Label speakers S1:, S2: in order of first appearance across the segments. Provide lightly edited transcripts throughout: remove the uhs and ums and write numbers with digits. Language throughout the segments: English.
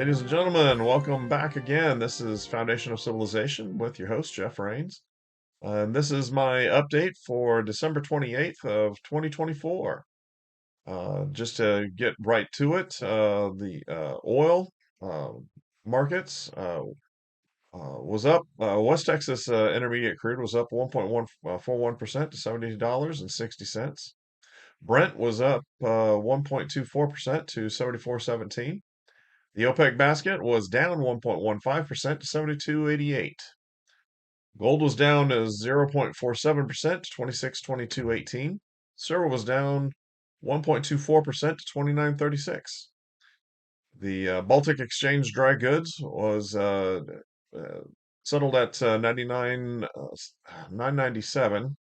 S1: Ladies and gentlemen, welcome back again. This is Foundation of Civilization with your host, Jeff Rains. And this is my update for December 28th of 2024. Just to get right to it, the oil uh, markets was up. West Texas Intermediate crude was up 1.141% to $70.60. Brent was up 1.24% to 74.17. The OPEC basket was down 1.15% to 72.88. Gold was down 0.47% to 26.2218. Silver was down 1.24% to 29.36. The Baltic Exchange dry goods was uh, settled at 997.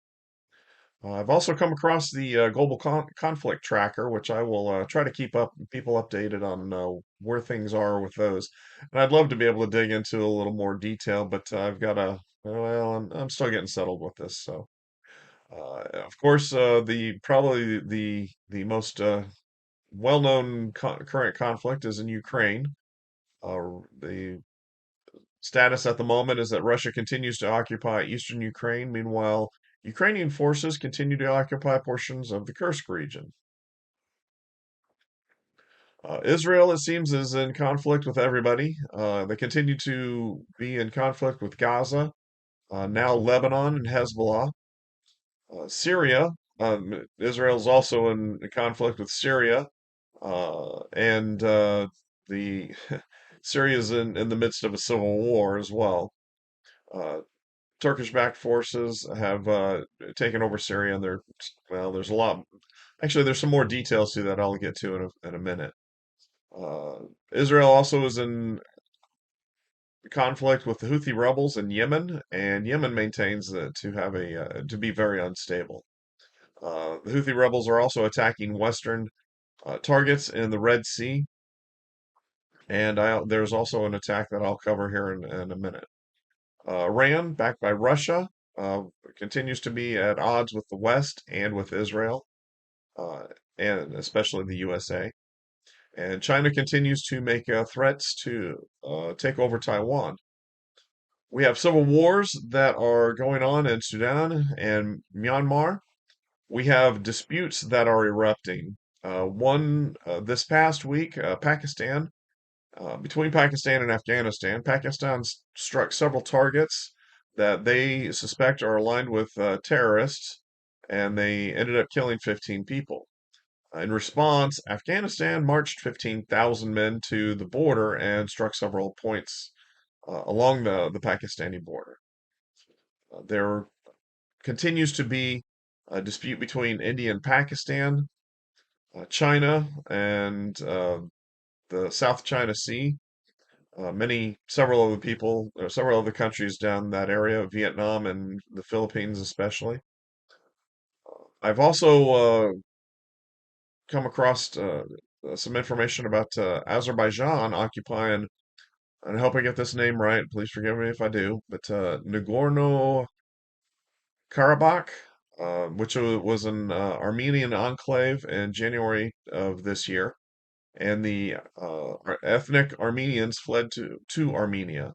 S1: I've also come across the global conflict tracker, which I will try to keep people updated on where things are with those. And I'd love to be able to dig into a little more detail, but I've got I'm still getting settled with this. So, of course, the probably the most well-known current conflict is in Ukraine. The status at the moment is that Russia continues to occupy eastern Ukraine. Meanwhile, Ukrainian forces continue to occupy portions of the Kursk region. Israel, it seems, is in conflict with everybody. They continue to be in conflict with Gaza, now Lebanon and Hezbollah. Syria, Israel is also in conflict with Syria, and the Syria is in the midst of a civil war as well. Uh, Turkish-backed forces have taken over Syria, and there's a lot. Actually, there's some more details to that I'll get to in a minute. Uh, Israel also is in conflict with the Houthi rebels in Yemen, and Yemen maintains to be very unstable. The Houthi rebels are also attacking Western targets in the Red Sea, and there's also an attack that I'll cover here in a minute. Iran, backed by Russia, uh, continues to be at odds with the West and with Israel, uh, and especially the USA. And China continues to make threats to take over Taiwan. We have civil wars that are going on in Sudan and Myanmar. We have disputes that are erupting. One this past week, between Pakistan and Afghanistan, Pakistan struck several targets that they suspect are aligned with terrorists, and they ended up killing 15 people. In response, Afghanistan marched 15,000 men to the border and struck several points along the Pakistani border. There continues to be a dispute between India and Pakistan, China, and the South China Sea. Several of the countries down that area, Vietnam and the Philippines especially. I've also come across some information about Azerbaijan occupying, and I hope I get this name right. Please forgive me if I do, but Nagorno-Karabakh, which was an Armenian enclave in January of this year, and the ethnic Armenians fled to Armenia.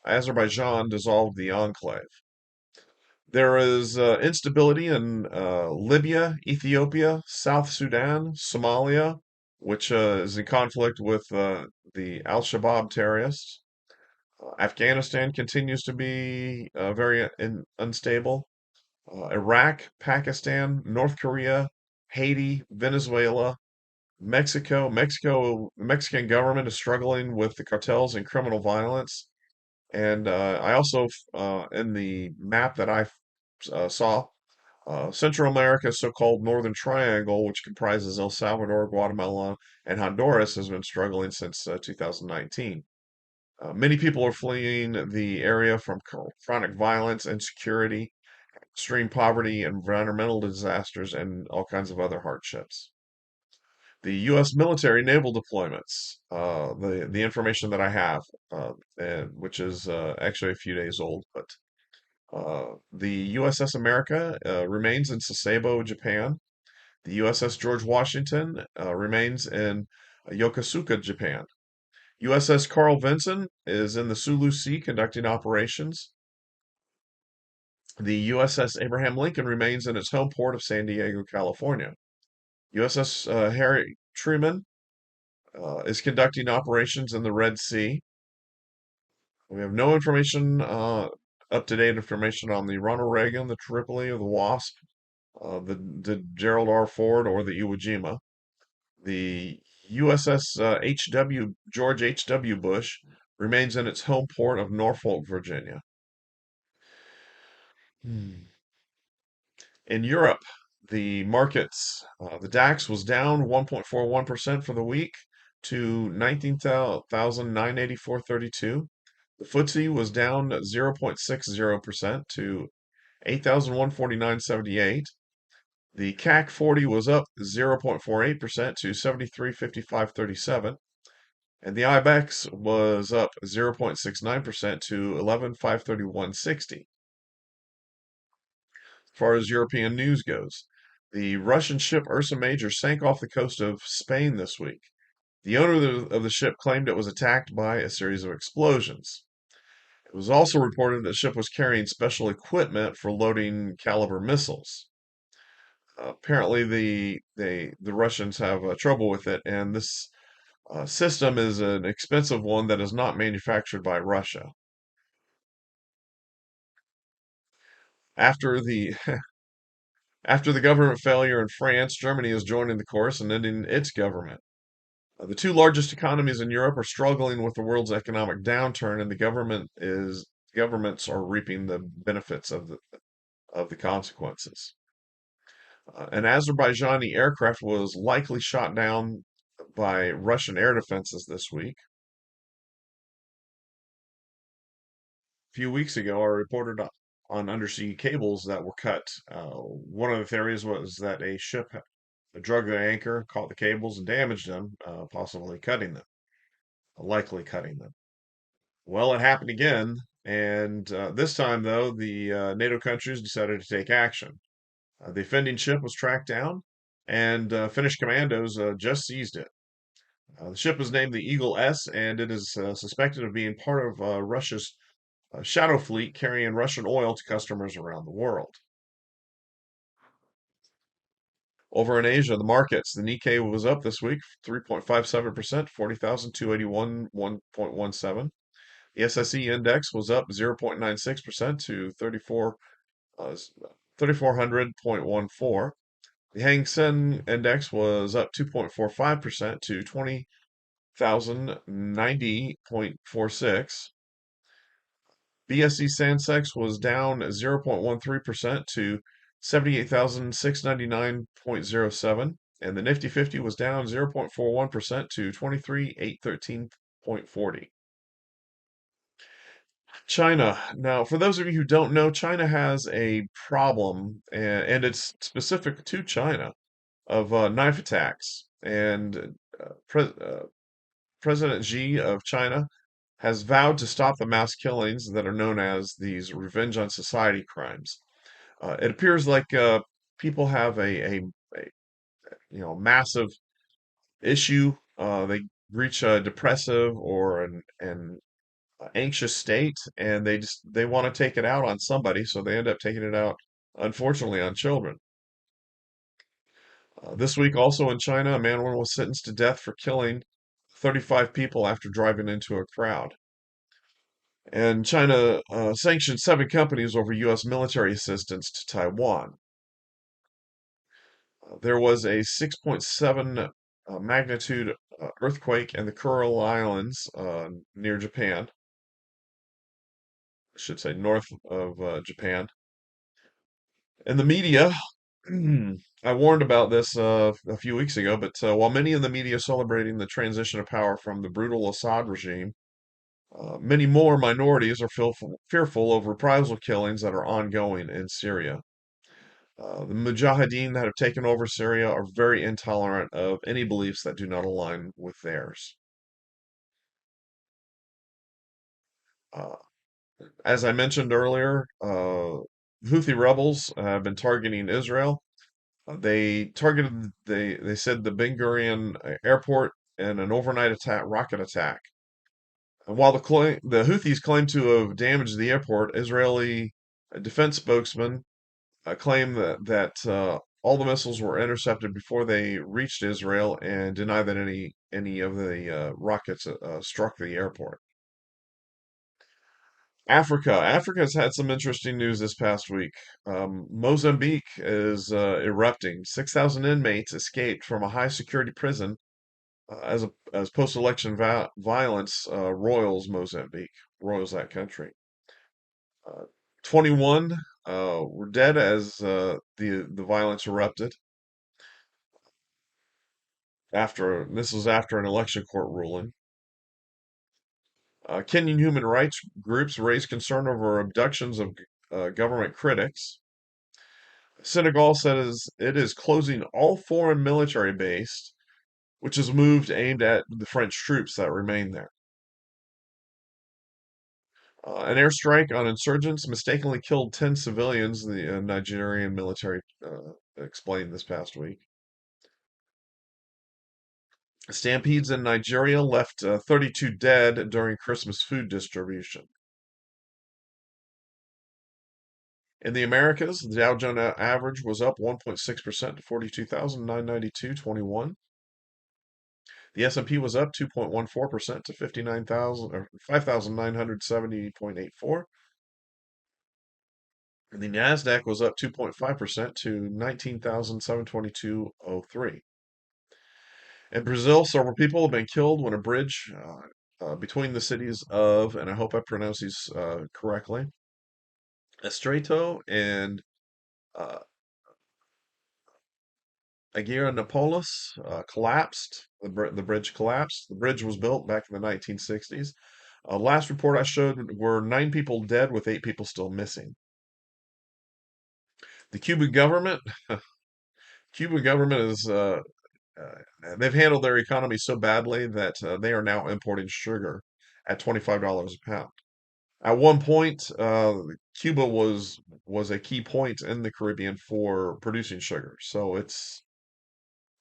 S1: Azerbaijan dissolved the enclave. There is instability in Libya, Ethiopia, South Sudan, Somalia, which is in conflict with the Al-Shabaab terrorists. Afghanistan continues to be very unstable. Iraq, Pakistan, North Korea, Haiti, Venezuela, the Mexican government is struggling with the cartels and criminal violence. And I also, in the map that I saw, Central America's so-called Northern Triangle, which comprises El Salvador, Guatemala, and Honduras, has been struggling since 2019. Many people are fleeing the area from chronic violence, insecurity, extreme poverty, environmental disasters, and all kinds of other hardships. The U.S. military naval deployments, the information that I have, which is actually a few days old, but the USS America remains in Sasebo, Japan. The USS George Washington remains in Yokosuka, Japan. USS Carl Vinson is in the Sulu Sea conducting operations. The USS Abraham Lincoln remains in its home port of San Diego, California. USS Harry Truman is conducting operations in the Red Sea. We have no information, up-to-date information on the Ronald Reagan, the Tripoli, or the Wasp, the Gerald R. Ford, or the Iwo Jima. The USS George H.W. Bush remains in its home port of Norfolk, Virginia. Hmm. In Europe, the markets, the DAX was down 1.41% for the week to 19,984.32. The FTSE was down 0.60% to 8,149.78. The CAC 40 was up 0.48% to 7355.37. And the IBEX was up 0.69% to 11,531.60. As far as European news goes, the Russian ship Ursa Major sank off the coast of Spain this week. The owner of the ship claimed it was attacked by a series of explosions. It was also reported that the ship was carrying special equipment for loading caliber missiles. Apparently, the Russians have trouble with it, and this system is an expensive one that is not manufactured by Russia. After the after the government failure in France, Germany is joining the chorus and ending its government. The two largest economies in Europe are struggling with the world's economic downturn, and governments are reaping the benefits of the consequences. An Azerbaijani aircraft was likely shot down by Russian air defenses this week. A few weeks ago, I reported on undersea cables that were cut. One of the theories was that a ship drug the anchor, caught the cables, and damaged them, possibly cutting them, likely cutting them. Well, it happened again, and this time, though, the NATO countries decided to take action. The offending ship was tracked down, and Finnish commandos just seized it. The ship was named the Eagle S, and it is suspected of being part of Russia's shadow fleet carrying Russian oil to customers around the world. Over in Asia, the markets, the Nikkei was up this week 3.57%, 40,281, 1.17. The SSE index was up 0.96% to 3,400.14. The Hang Seng index was up 2.45% to 20,090.46. BSE Sensex was down 0.13% to 78,699.07, and the Nifty 50 was down 0.41% to 23,813.40. China. Now, for those of you who don't know, China has a problem, and it's specific to China, of knife attacks. And President Xi of China has vowed to stop the mass killings that are known as these revenge on society crimes. It appears like people have a massive issue. They reach a depressive or an anxious state, and they want to take it out on somebody, so they end up taking it out, unfortunately, on children. This week, also in China, a man was sentenced to death for killing 35 people after driving into a crowd. And China sanctioned 7 companies over U.S. military assistance to Taiwan. There was a 6.7 magnitude earthquake in the Kuril Islands near Japan. I should say north of Japan. In the media, I warned about this a few weeks ago, but while many in the media celebrating the transition of power from the brutal Assad regime, many more minorities are fearful of reprisal killings that are ongoing in Syria. The Mujahideen that have taken over Syria are very intolerant of any beliefs that do not align with theirs. Uh, as I mentioned earlier, Houthi rebels have been targeting Israel. They said the Ben Gurion airport in an overnight rocket attack. And while the Houthis claim to have damaged the airport, Israeli defense spokesman claim that all the missiles were intercepted before they reached Israel and deny that any of the rockets struck the airport. Africa has had some interesting news this past week. Mozambique is erupting. 6,000 inmates escaped from a high security prison as post-election violence roils that country. Uh, 21 were dead as the violence erupted after this was after an election court ruling. Kenyan human rights groups raised concern over abductions of government critics. Senegal says it is closing all foreign military base, which is moved aimed at the French troops that remain there. An airstrike on insurgents mistakenly killed 10 civilians, the Nigerian military explained this past week. Stampedes in Nigeria left 32 dead during Christmas food distribution. In the Americas, the Dow Jones average was up 1.6% to 42,992.21. The S&P was up 2.14% to 59,000 or 5,970.84. And the Nasdaq was up 2.5% to 19,722.03. In Brazil, several people have been killed when a bridge between the cities of, and I hope I pronounce these correctly, Estreito and uh, Aguirre-Napolis collapsed. The bridge collapsed. The bridge was built back in the 1960s. Last report I showed were 9 people dead with 8 people still missing. The Cuban government is they've handled their economy so badly that they are now importing sugar at $25 a pound. At one point, Cuba was a key point in the Caribbean for producing sugar. So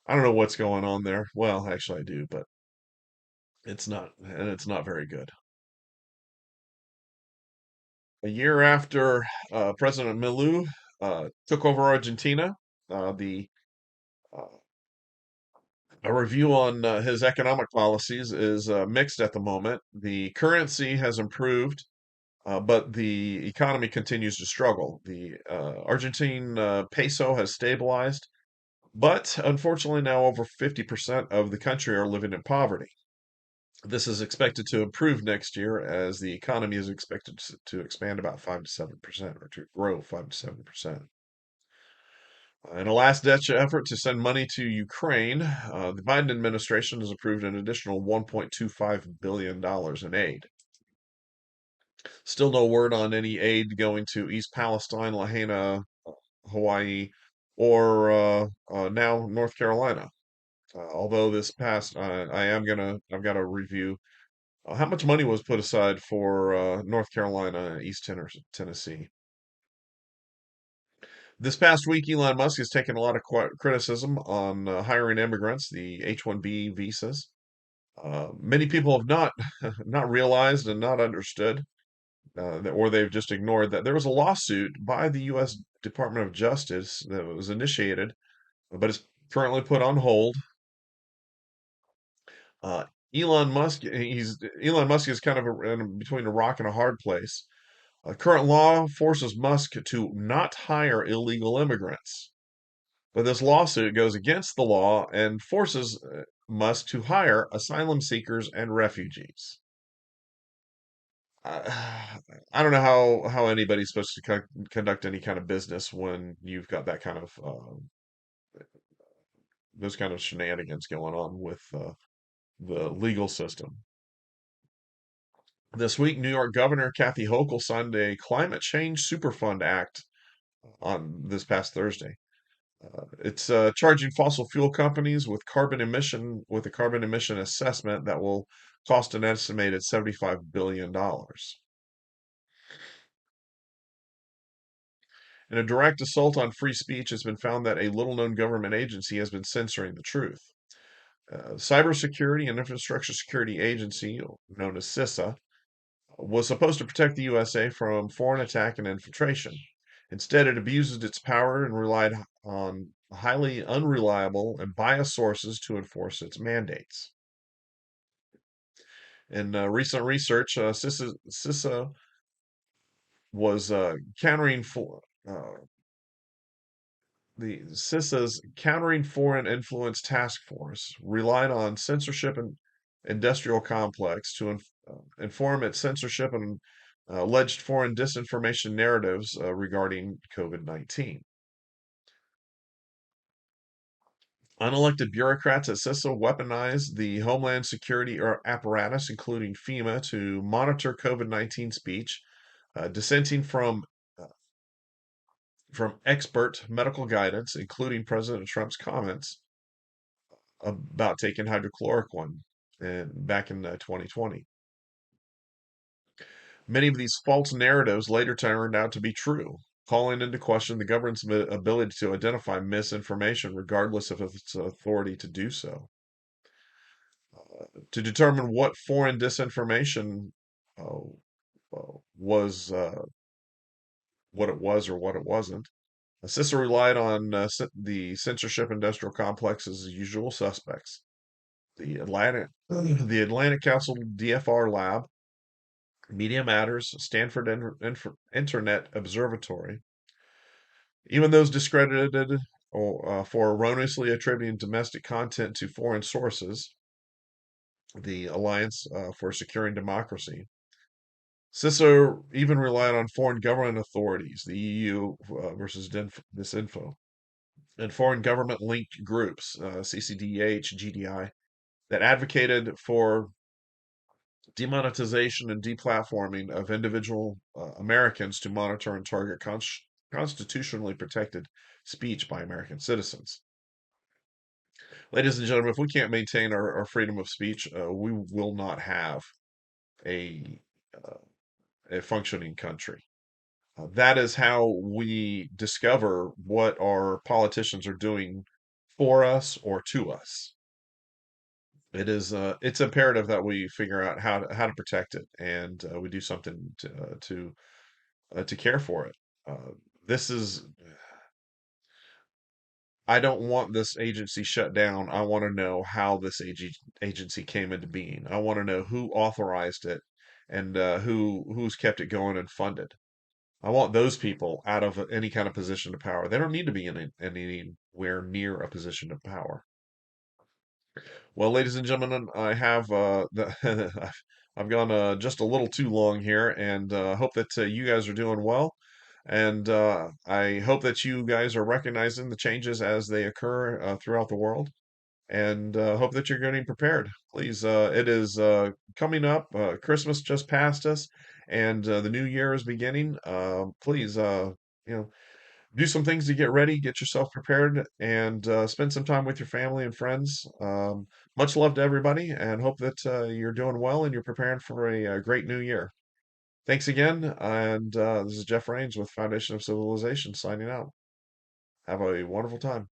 S1: I don't know what's going on there. Well, actually, I do, but it's not very good. A year after President Milou took over Argentina, the a review on his economic policies is mixed at the moment. The currency has improved, but the economy continues to struggle. The Argentine peso has stabilized, but unfortunately, now over 50% of the country are living in poverty. This is expected to improve next year as the economy is expected to expand about 5 to 7%, or to grow 5 to 7%. In a last-ditch effort to send money to Ukraine, the Biden administration has approved an additional $1.25 billion in aid. Still no word on any aid going to East Palestine, Lahaina, Hawaii, or now North Carolina. Although this past, I've got to review how much money was put aside for North Carolina and Tennessee. This past week, Elon Musk has taken a lot of criticism on hiring immigrants, the H-1B visas. Many people have not not realized and not understood, or they've just ignored that there was a lawsuit by the U.S. Department of Justice that was initiated, but is currently put on hold. Uh, Elon Musk is kind of between a rock and a hard place. Current law forces Musk to not hire illegal immigrants. But this lawsuit goes against the law and forces Musk to hire asylum seekers and refugees. I don't know how anybody's supposed to conduct any kind of business when you've got that kind of those kind of shenanigans going on with the legal system. This week, New York Governor Kathy Hochul signed a Climate Change Superfund Act on this past Thursday. It's charging fossil fuel companies with a carbon emission assessment that will cost an estimated $75 billion. In a direct assault on free speech, it's been found that a little-known government agency has been censoring the truth. Cybersecurity and Infrastructure Security Agency, known as CISA, was supposed to protect the USA from foreign attack and infiltration. Instead, it abused its power and relied on highly unreliable and biased sources to enforce its mandates. In recent research, CISA was countering for the CISA's Countering Foreign Influence Task Force relied on censorship and industrial complex to inform its censorship and alleged foreign disinformation narratives regarding COVID-19. Unelected bureaucrats at CISA weaponized the Homeland Security apparatus, including FEMA, to monitor COVID-19 speech, dissenting uh, from expert medical guidance, including President Trump's comments about taking hydrochloroquine back in 2020. Many of these false narratives later turned out to be true, calling into question the government's ability to identify misinformation, regardless of its authority to do so. To determine what foreign disinformation uh, was, what it was or what it wasn't, CISA relied on the censorship industrial complex's usual suspects. The Atlantic Council DFR Lab, Media Matters, Stanford Internet Observatory, even those discredited for erroneously attributing domestic content to foreign sources, the Alliance for Securing Democracy. CISA even relied on foreign government authorities, the EU versus Disinfo, and foreign government linked groups, CCDH, GDI, that advocated for demonetization and deplatforming of individual Americans to monitor and target constitutionally protected speech by American citizens. Ladies and gentlemen, if we can't maintain our freedom of speech, we will not have a, uh, a functioning country. That is how we discover what our politicians are doing for us or to us. It's imperative that we figure out how to protect it, and we do something to care for it. Uh, this is I don't want this agency shut down. I want to know how this agency came into being. I want to know who authorized it and who's kept it going and funded. I want those people out of any kind of position of power. They don't need to be in anywhere near a position of power. Well, ladies and gentlemen, I have I've gone just a little too long here, and hope that you guys are doing well. And I hope that you guys are recognizing the changes as they occur throughout the world, and hope that you're getting prepared. Please, it is coming up. Christmas just passed us, and the new year is beginning. Please, you know, do some things to get ready, get yourself prepared, and spend some time with your family and friends. Much love to everybody, and hope that you're doing well and you're preparing for a great new year. Thanks again, and this is Jeff Rains with Foundation of Civilization signing out. Have a wonderful time.